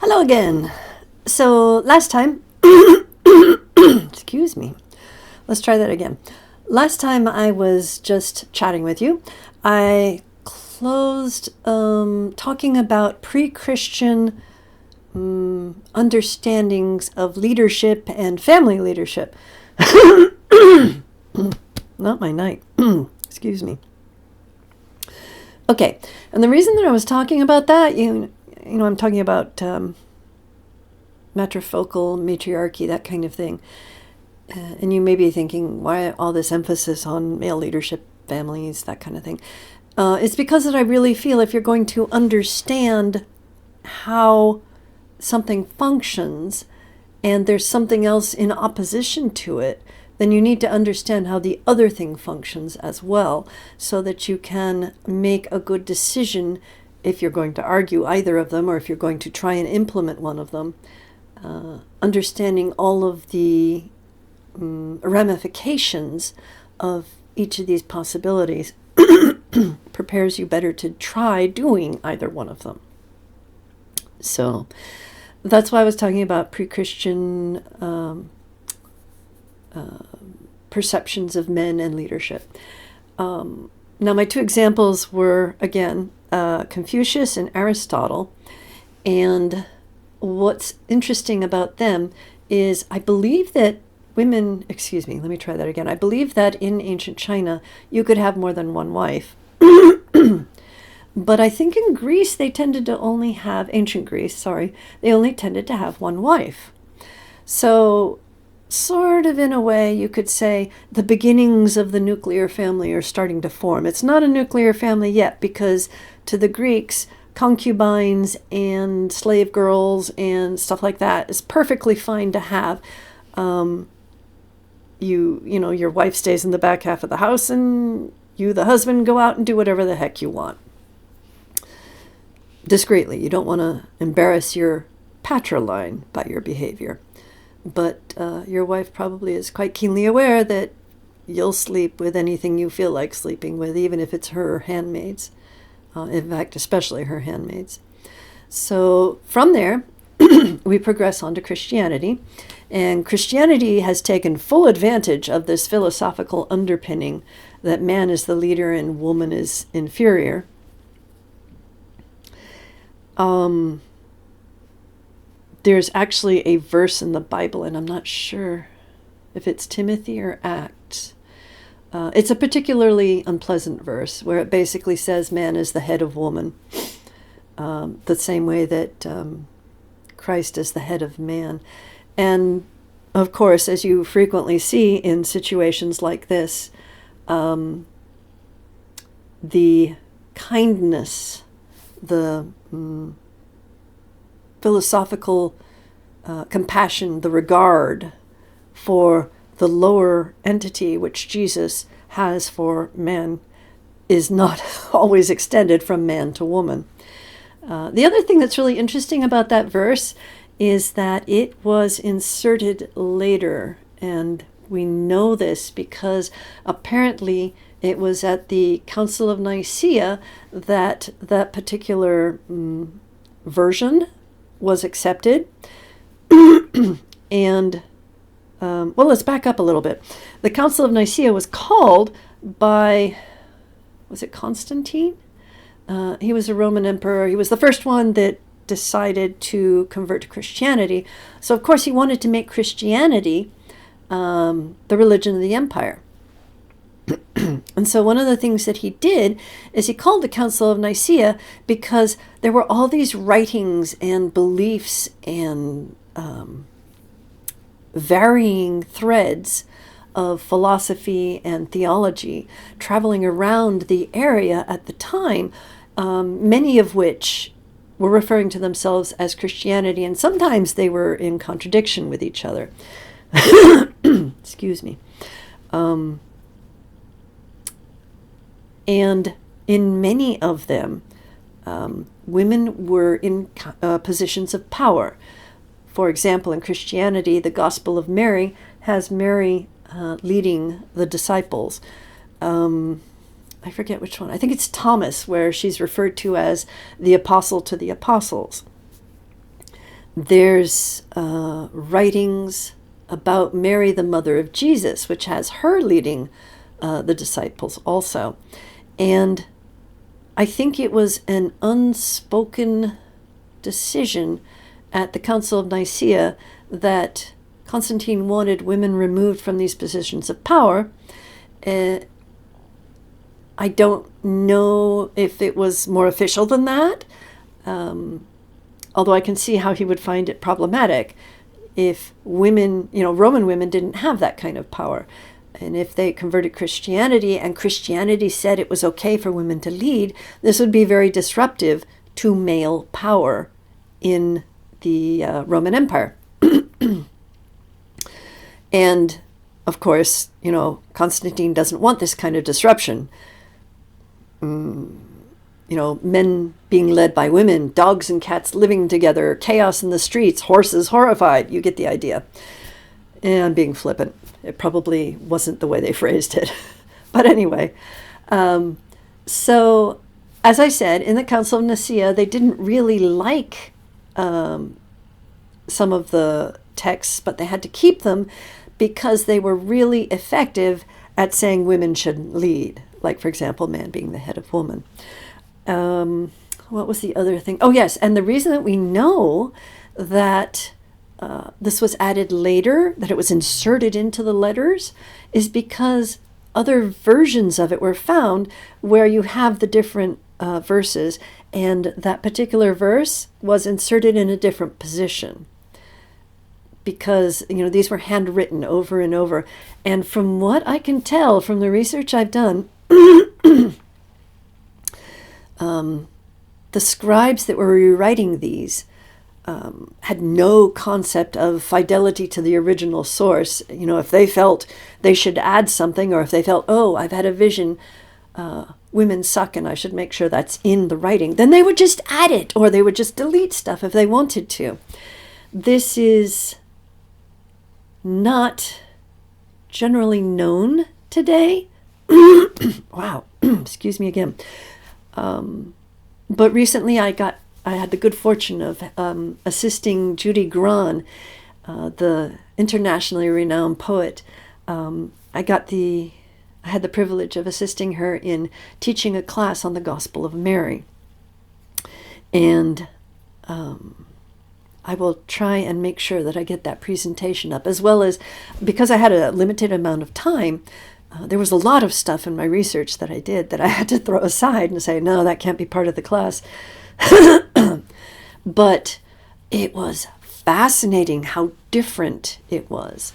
Hello again. So last time, excuse me, let's try that again. Last time I was just chatting with you. I closed talking about pre-Christian understandings of leadership and family leadership. Not my night. Excuse me. Okay, and the reason that I was talking about that, I'm talking about matrifocal, matriarchy, that kind of thing. And you may be thinking, why all this emphasis on male leadership, families, that kind of thing? It's because that I really feel if you're going to understand how something functions and there's something else in opposition to it, then you need to understand how the other thing functions as well, so that you can make a good decision if you're going to argue either of them or if you're going to try and implement one of them. Understanding all of the ramifications of each of these possibilities prepares you better to try doing either one of them. So that's why I was talking about pre-Christian perceptions of men and leadership. Now, my two examples were, again, Confucius and Aristotle. And what's interesting about them is I believe that I believe that in ancient China, you could have more than one wife. But I think in Greece, they tended to only have, they only tended to have one wife. So sort of in a way, you could say the beginnings of the nuclear family are starting to form. It's not a nuclear family yet, because to the Greeks, concubines and slave girls and stuff like that is perfectly fine to have. Your wife stays in the back half of the house and you, the husband, go out and do whatever the heck you want. Discreetly. You don't want to embarrass your patriarch by your behavior. But your wife probably is quite keenly aware that you'll sleep with anything you feel like sleeping with, even if it's her handmaids. In fact, especially her handmaids. So from there, we progress on to Christianity. And Christianity has taken full advantage of this philosophical underpinning that man is the leader and woman is inferior. There's actually a verse in the Bible, and I'm not sure if it's Timothy or Acts. It's a particularly unpleasant verse where it basically says man is the head of woman, the same way that Christ is the head of man. And of course, as you frequently see in situations like this, the kindness, the philosophical compassion, the regard for the lower entity which Jesus has for man is not always extended from man to woman. The other thing that's really interesting about that verse is that it was inserted later, and we know this because apparently it was at the Council of Nicaea that that particular version was accepted. And let's back up a little bit. The Council of Nicaea was called by, was it Constantine? He was a Roman emperor. He was the first one that decided to convert to Christianity. So, of course, he wanted to make Christianity the religion of the empire. And so one of the things that he did is he called the Council of Nicaea because there were all these writings and beliefs and varying threads of philosophy and theology traveling around the area at the time, many of which were referring to themselves as Christianity, and sometimes they were in contradiction with each other. Excuse me. And in many of them, women were in positions of power. For example, in Christianity, the Gospel of Mary has Mary leading the disciples. I forget which one. I think it's Thomas, where she's referred to as the apostle to the apostles. There's writings about Mary, the mother of Jesus, which has her leading the disciples also. And I think it was an unspoken decision at the Council of Nicaea that Constantine wanted women removed from these positions of power. I don't know if it was more official than that, although I can see how he would find it problematic if women, Roman women didn't have that kind of power. And if they converted Christianity and Christianity said it was okay for women to lead, this would be very disruptive to male power in the Roman Empire. And, of course, Constantine doesn't want this kind of disruption. Men being led by women, dogs and cats living together, chaos in the streets, horses horrified. You get the idea. And I'm being flippant. It probably wasn't the way they phrased it. But anyway, so as I said, in the Council of Nicaea, they didn't really like some of the texts, but they had to keep them because they were really effective at saying women should lead. Like, for example, man being the head of woman. What was the other thing? Oh, yes. And the reason that we know that this was added later, that it was inserted into the letters, is because other versions of it were found where you have the different verses, and that particular verse was inserted in a different position. Because, these were handwritten over and over. And from what I can tell from the research I've done, the scribes that were rewriting these had no concept of fidelity to the original source. If they felt they should add something, or if they felt, I've had a vision, women suck and I should make sure that's in the writing, then they would just add it, or they would just delete stuff if they wanted to. This is not generally known today. Wow, excuse me again. But recently I had the good fortune of assisting Judy Grahn, the internationally renowned poet. I had the privilege of assisting her in teaching a class on the Gospel of Mary. And I will try and make sure that I get that presentation up, as well as, because I had a limited amount of time, there was a lot of stuff in my research that I did that I had to throw aside and say, no, that can't be part of the class. But it was fascinating how different it was.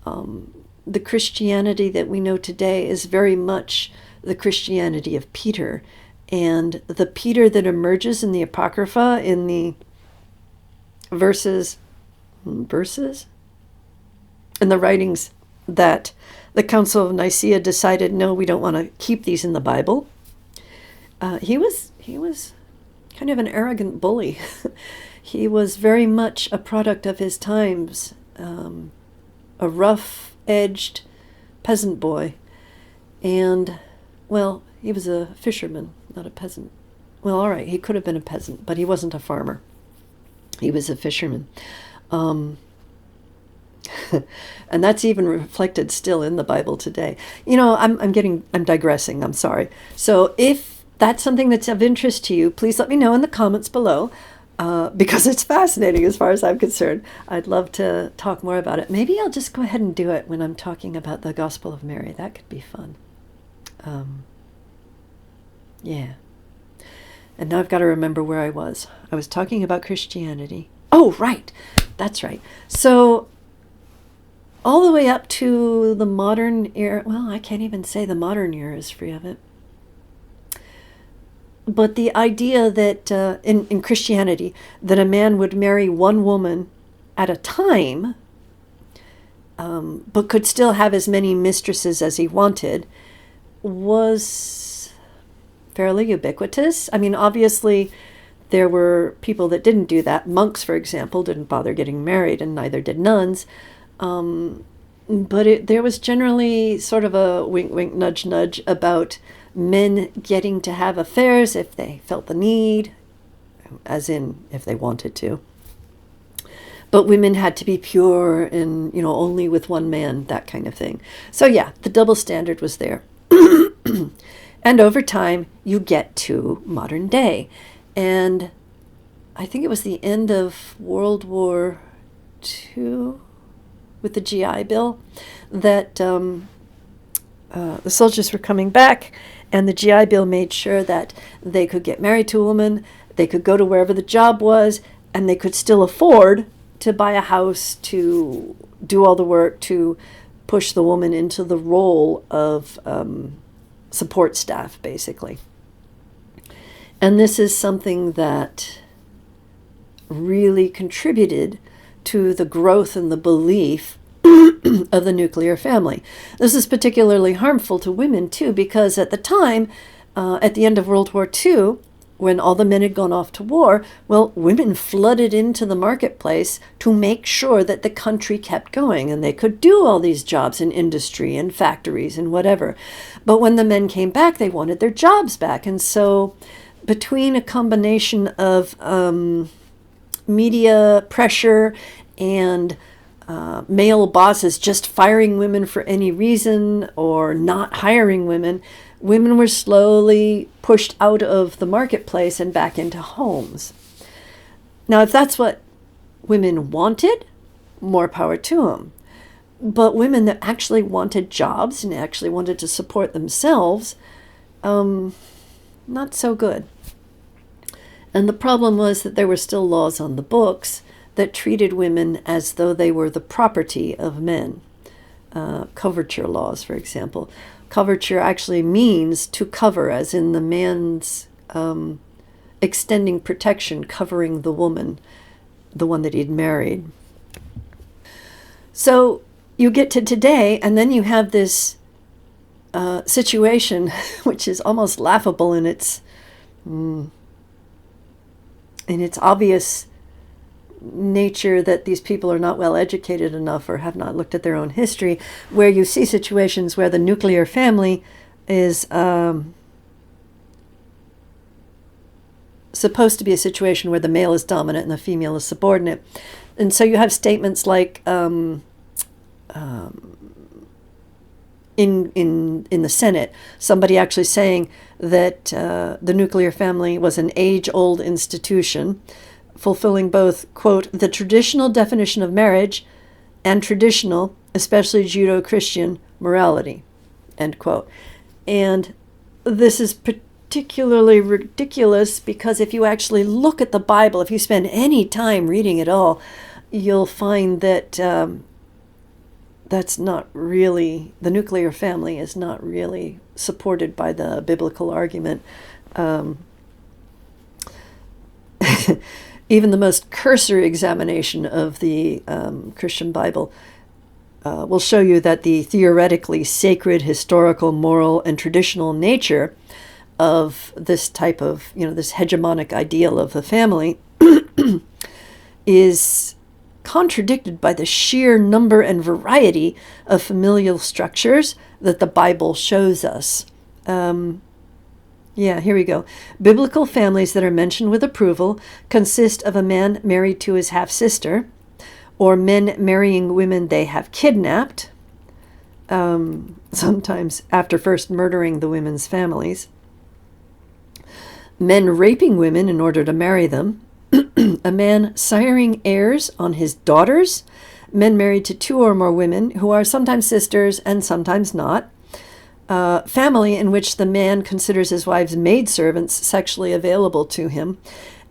The Christianity that we know today is very much the Christianity of Peter. And the Peter that emerges in the Apocrypha, in the verses, in the writings that the Council of Nicaea decided, no, we don't want to keep these in the Bible. He was kind of an arrogant bully. He was very much a product of his times, a rough-edged peasant boy. And, well, he was a fisherman, not a peasant. Well, all right, he could have been a peasant, but he wasn't a farmer. He was a fisherman. And that's even reflected still in the Bible today. I'm digressing, I'm sorry. So if that's something that's of interest to you, please let me know in the comments below, because it's fascinating as far as I'm concerned. I'd love to talk more about it. Maybe I'll just go ahead and do it when I'm talking about the Gospel of Mary. That could be fun. Yeah. And now I've got to remember where I was. I was talking about Christianity. Oh, right. That's right. So all the way up to the modern era. Well, I can't even say the modern era is free of it. But the idea that in Christianity, that a man would marry one woman at a time, but could still have as many mistresses as he wanted, was fairly ubiquitous. I mean, obviously, there were people that didn't do that. Monks, for example, didn't bother getting married, and neither did nuns. But there was generally sort of a wink, wink, nudge, nudge about men getting to have affairs if they felt the need, as in if they wanted to. but women had to be pure and, only with one man, that kind of thing. So yeah, the double standard was there. And over time, you get to modern day. And I think it was the end of World War II with the GI Bill that the soldiers were coming back, and the GI Bill made sure that they could get married to a woman, they could go to wherever the job was, and they could still afford to buy a house, to do all the work, to push the woman into the role of support staff, basically. And this is something that really contributed to the growth and the belief of the nuclear family. This is particularly harmful to women, too, because at the time, at the end of World War II, when all the men had gone off to war, well, women flooded into the marketplace to make sure that the country kept going and they could do all these jobs in industry and factories and whatever. But when the men came back, they wanted their jobs back. And so between a combination of media pressure and male bosses just firing women for any reason or not hiring women, women were slowly pushed out of the marketplace and back into homes. Now, if that's what women wanted, more power to them. But women that actually wanted jobs and actually wanted to support themselves, not so good. And the problem was that there were still laws on the books that treated women as though they were the property of men. Coverture laws, for example. Coverture actually means to cover, as in the man's extending protection, covering the woman, the one that he'd married. So you get to today, and then you have this situation, which is almost laughable in its obvious nature, that these people are not well educated enough or have not looked at their own history, where you see situations where the nuclear family is supposed to be a situation where the male is dominant and the female is subordinate. And so you have statements like in the Senate, somebody actually saying that the nuclear family was an age-old institution, fulfilling both, quote, the traditional definition of marriage and traditional, especially Judeo-Christian, morality, end quote. And this is particularly ridiculous because if you actually look at the Bible, if you spend any time reading it all, you'll find that that's not really, the nuclear family is not really supported by the biblical argument. Even the most cursory examination of the Christian Bible will show you that the theoretically sacred, historical, moral, and traditional nature of this type of, this hegemonic ideal of the family is contradicted by the sheer number and variety of familial structures that the Bible shows us. Yeah, here we go. Biblical families that are mentioned with approval consist of a man married to his half-sister, or men marrying women they have kidnapped, sometimes after first murdering the women's families, men raping women in order to marry them, a man siring heirs on his daughters, men married to 2 or more women who are sometimes sisters and sometimes not, family in which the man considers his wife's maidservants sexually available to him,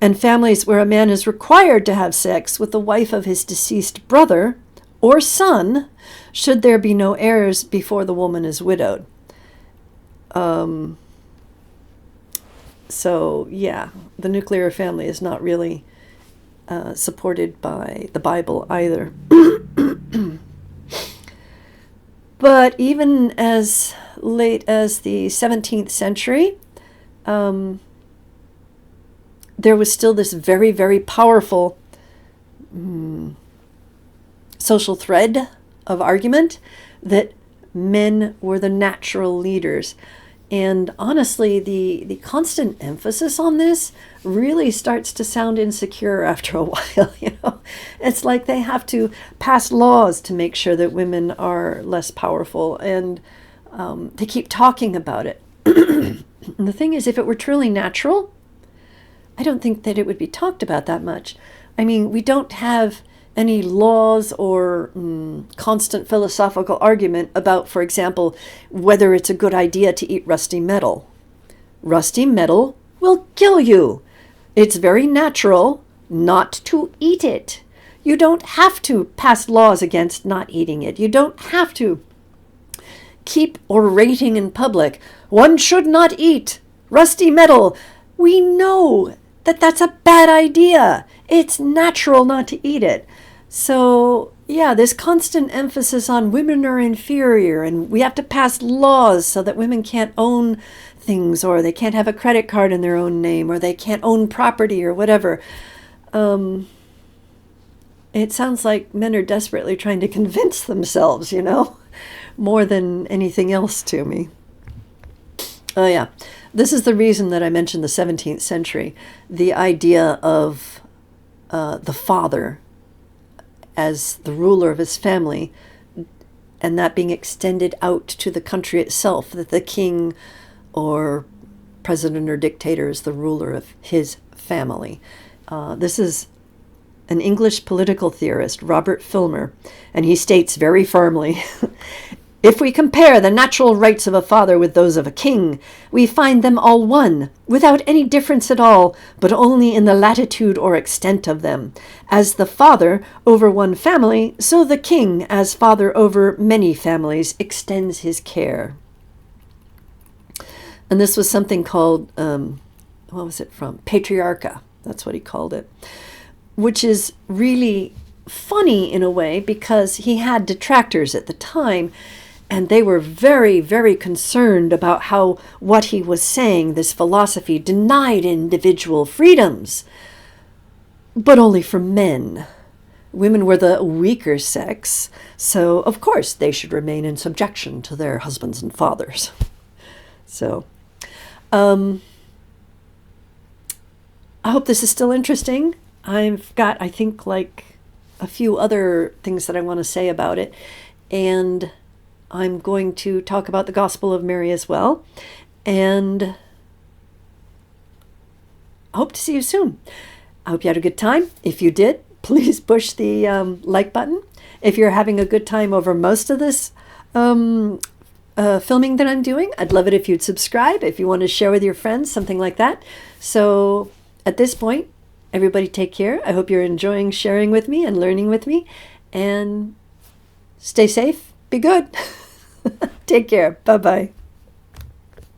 and families where a man is required to have sex with the wife of his deceased brother or son, should there be no heirs before the woman is widowed. So, yeah, the nuclear family is not really supported by the Bible either. But even as late as the 17th century, there was still this very, very powerful social thread of argument that men were the natural leaders. And honestly, the constant emphasis on this really starts to sound insecure after a while. It's like they have to pass laws to make sure that women are less powerful, and they keep talking about it. And the thing is, if it were truly natural, I don't think that it would be talked about that much. I mean, we don't have any laws or constant philosophical argument about, for example, whether it's a good idea to eat rusty metal. Rusty metal will kill you. It's very natural not to eat it. You don't have to pass laws against not eating it. You don't have to keep orating in public. One should not eat rusty metal. We know that that's a bad idea. It's natural not to eat it. So, yeah, this constant emphasis on women are inferior and we have to pass laws so that women can't own things, or they can't have a credit card in their own name, or they can't own property or whatever. It sounds like men are desperately trying to convince themselves, more than anything else to me. Oh, yeah. This is the reason that I mentioned the 17th century. The idea of the father as the ruler of his family, and that being extended out to the country itself, that the king or president or dictator is the ruler of his family. This is an English political theorist, Robert Filmer, and he states very firmly, if we compare the natural rights of a father with those of a king, we find them all one, without any difference at all, but only in the latitude or extent of them. As the father over one family, so the king, as father over many families, extends his care. And this was something called, what was it from? Patriarchy. That's what he called it. Which is really funny in a way, because he had detractors at the time, and they were very, very concerned about how what he was saying, this philosophy, denied individual freedoms, but only for men. Women were the weaker sex, so of course they should remain in subjection to their husbands and fathers. So, I hope this is still interesting. I've got, I think, like a few other things that I want to say about it, and I'm going to talk about the Gospel of Mary as well, and I hope to see you soon. I hope you had a good time. If you did, please push the like button. If you're having a good time over most of this filming that I'm doing, I'd love it if you'd subscribe, if you want to share with your friends, something like that. So at this point, everybody take care. I hope you're enjoying sharing with me and learning with me, and stay safe. Be good. Take care. Bye-bye.